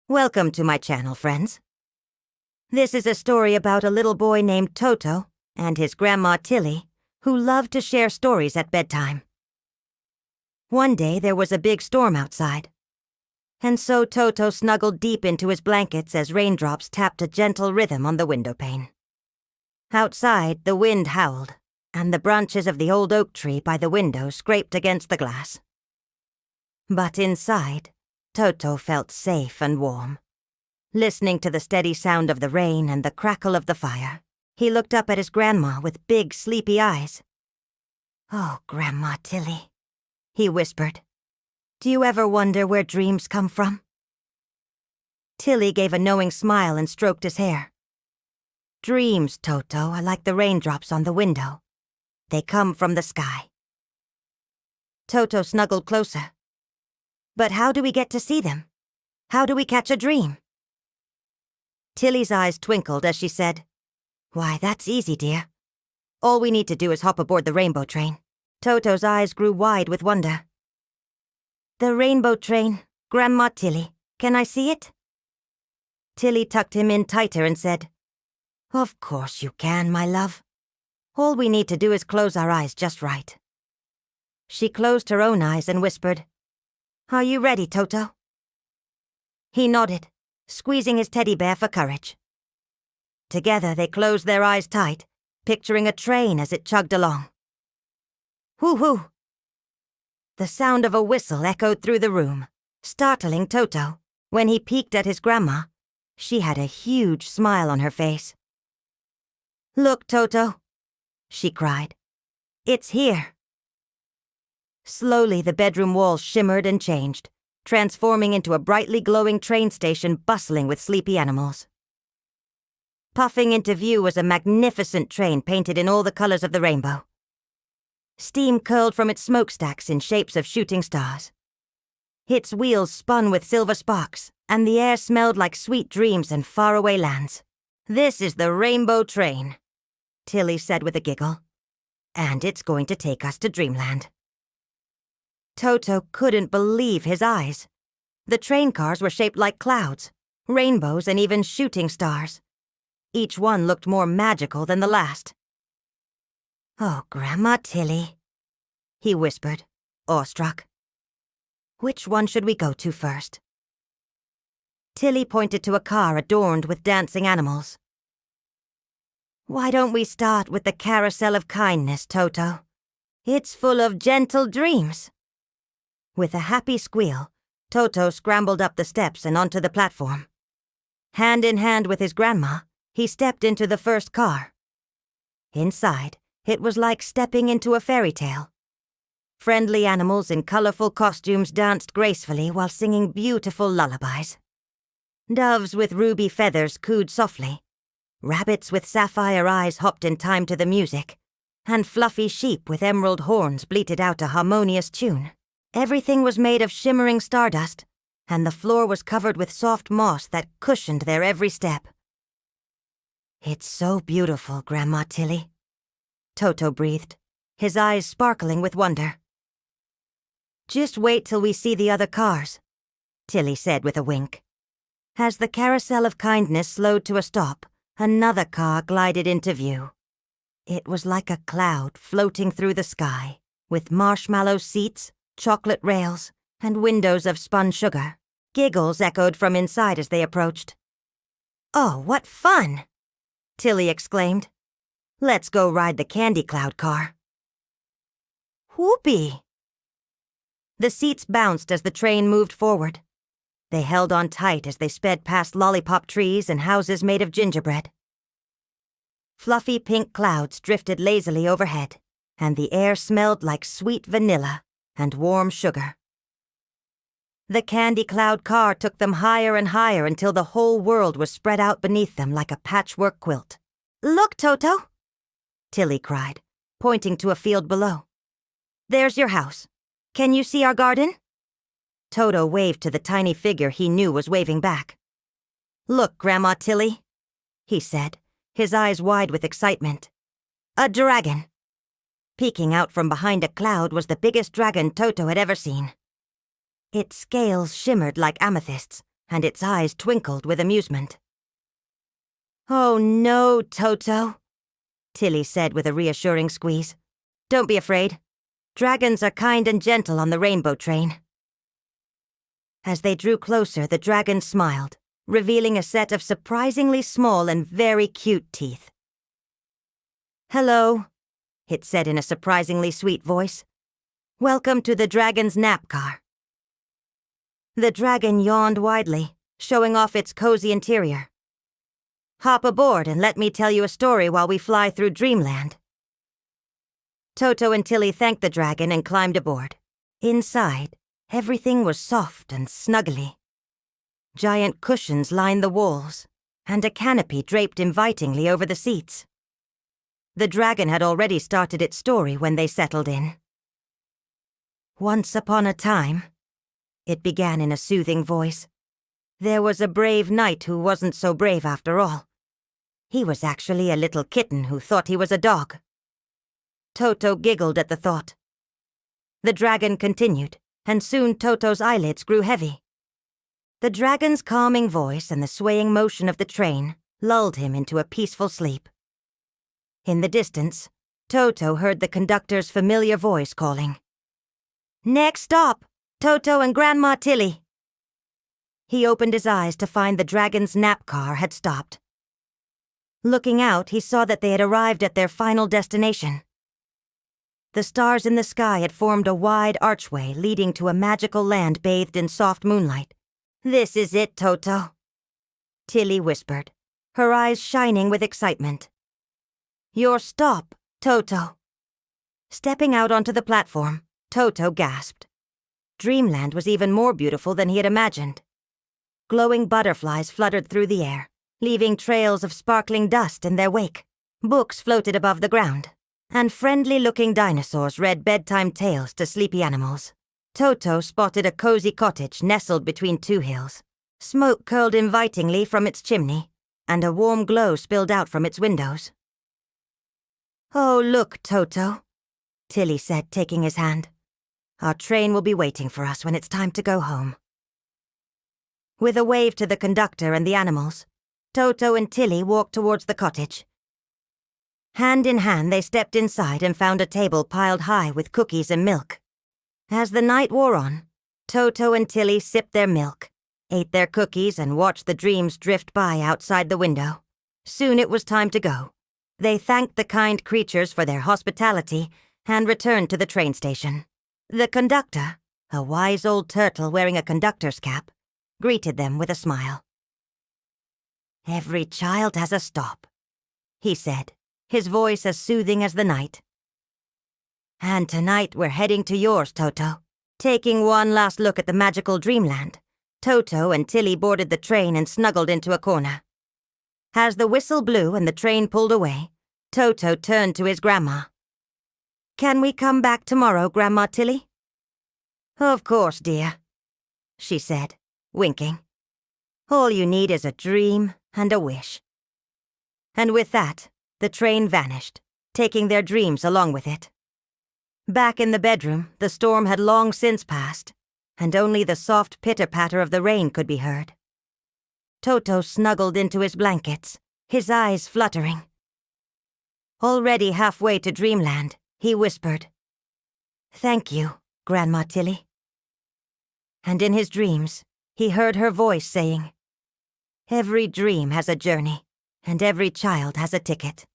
Welcome to my channel, friends. This is a story about a little boy named Toto and his Grandma Tilly, who loved to share stories at bedtime. One day there was a big storm outside, and so Toto snuggled deep into his blankets as raindrops tapped a gentle rhythm on the window pane. Outside, the wind howled, and the branches of the old oak tree by the window scraped against the glass. But inside, Toto felt safe and warm. Listening to the steady sound of the rain and the crackle of the fire, he looked up at his grandma with big, sleepy eyes. "Oh, Grandma Tilly," he whispered. "Do you ever wonder where dreams come from?" Tilly gave a knowing smile and stroked his hair. "Dreams, Toto, are like the raindrops on the window. They come from the sky." Toto snuggled closer. "But how do we get to see them? How do we catch a dream?" Tilly's eyes twinkled as she said, "Why, that's easy, dear. All we need to do is hop aboard the rainbow train." Toto's eyes grew wide with wonder. "The rainbow train, Grandma Tilly, can I see it?" Tilly tucked him in tighter and said, "Of course you can, my love. All we need to do is close our eyes just right." She closed her own eyes and whispered, "Are you ready, Toto?" He nodded, squeezing his teddy bear for courage. Together they closed their eyes tight, picturing a train as it chugged along. Whoo-hoo! The sound of a whistle echoed through the room, startling Toto. When he peeked at his grandma, she had a huge smile on her face. "Look, Toto," she cried. "It's here." Slowly the bedroom walls shimmered and changed, transforming into a brightly glowing train station bustling with sleepy animals. Puffing into view was a magnificent train painted in all the colors of the rainbow. Steam curled from its smokestacks in shapes of shooting stars. Its wheels spun with silver sparks, and the air smelled like sweet dreams and faraway lands. "This is the rainbow train," Tilly said with a giggle. "And it's going to take us to Dreamland." Toto couldn't believe his eyes. The train cars were shaped like clouds, rainbows, and even shooting stars. Each one looked more magical than the last. "Oh, Grandma Tilly," he whispered, awestruck. "Which one should we go to first?" Tilly pointed to a car adorned with dancing animals. "Why don't we start with the carousel of kindness, Toto? It's full of gentle dreams." With a happy squeal, Toto scrambled up the steps and onto the platform. Hand in hand with his grandma, he stepped into the first car. Inside, it was like stepping into a fairy tale. Friendly animals in colorful costumes danced gracefully while singing beautiful lullabies. Doves with ruby feathers cooed softly. Rabbits with sapphire eyes hopped in time to the music, and fluffy sheep with emerald horns bleated out a harmonious tune. Everything was made of shimmering stardust, and the floor was covered with soft moss that cushioned their every step. "It's so beautiful, Grandma Tilly," Toto breathed, his eyes sparkling with wonder. "Just wait till we see the other cars," Tilly said with a wink. As the carousel of kindness slowed to a stop, another car glided into view. It was like a cloud floating through the sky, with marshmallow seats, chocolate rails, and windows of spun sugar. Giggles echoed from inside as they approached. "Oh, what fun!" Tilly exclaimed. "Let's go ride the candy cloud car." Whoopee! The seats bounced as the train moved forward. They held on tight as they sped past lollipop trees and houses made of gingerbread. Fluffy pink clouds drifted lazily overhead, and the air smelled like sweet vanilla and warm sugar. The candy cloud car took them higher and higher until the whole world was spread out beneath them like a patchwork quilt. "Look, Toto!" Tilly cried, pointing to a field below. "There's your house. Can you see our garden?" Toto waved to the tiny figure he knew was waving back. "Look, Grandma Tilly," he said, his eyes wide with excitement. "A dragon!" Peeking out from behind a cloud was the biggest dragon Toto had ever seen. Its scales shimmered like amethysts, and its eyes twinkled with amusement. "Oh no, Toto," Tilly said with a reassuring squeeze. "Don't be afraid. Dragons are kind and gentle on the rainbow train." As they drew closer, the dragon smiled, revealing a set of surprisingly small and very cute teeth. "Hello," it said in a surprisingly sweet voice. "Welcome to the dragon's nap car." The dragon yawned widely, showing off its cozy interior. "Hop aboard and let me tell you a story while we fly through Dreamland." Toto and Tilly thanked the dragon and climbed aboard. Inside, everything was soft and snuggly. Giant cushions lined the walls, and a canopy draped invitingly over the seats. The dragon had already started its story when they settled in. "Once upon a time," it began in a soothing voice, "there was a brave knight who wasn't so brave after all. He was actually a little kitten who thought he was a dog." Toto giggled at the thought. The dragon continued, and soon Toto's eyelids grew heavy. The dragon's calming voice and the swaying motion of the train lulled him into a peaceful sleep. In the distance, Toto heard the conductor's familiar voice calling, "Next stop, Toto and Grandma Tilly." He opened his eyes to find the dragon's nap car had stopped. Looking out, he saw that they had arrived at their final destination. The stars in the sky had formed a wide archway leading to a magical land bathed in soft moonlight. "This is it, Toto," Tilly whispered, her eyes shining with excitement. "Your stop, Toto." Stepping out onto the platform, Toto gasped. Dreamland was even more beautiful than he had imagined. Glowing butterflies fluttered through the air, leaving trails of sparkling dust in their wake. Books floated above the ground, and friendly-looking dinosaurs read bedtime tales to sleepy animals. Toto spotted a cozy cottage nestled between two hills. Smoke curled invitingly from its chimney, and a warm glow spilled out from its windows. "Oh, look, Toto," Tilly said, taking his hand. "Our train will be waiting for us when it's time to go home." With a wave to the conductor and the animals, Toto and Tilly walked towards the cottage. Hand in hand, they stepped inside and found a table piled high with cookies and milk. As the night wore on, Toto and Tilly sipped their milk, ate their cookies, and watched the dreams drift by outside the window. Soon it was time to go. They thanked the kind creatures for their hospitality and returned to the train station. The conductor, a wise old turtle wearing a conductor's cap, greeted them with a smile. "Every child has a stop," he said, his voice as soothing as the night. "And tonight we're heading to yours, Toto." Taking one last look at the magical Dreamland, Toto and Tilly boarded the train and snuggled into a corner. As the whistle blew and the train pulled away, Toto turned to his grandma. "Can we come back tomorrow, Grandma Tilly?" "Of course, dear," she said, winking. "All you need is a dream and a wish." And with that, the train vanished, taking their dreams along with it. Back in the bedroom, the storm had long since passed, and only the soft pitter-patter of the rain could be heard. Toto snuggled into his blankets, his eyes fluttering. Already halfway to Dreamland, he whispered, "Thank you, Grandma Tilly." And in his dreams, he heard her voice saying, "Every dream has a journey, and every child has a ticket."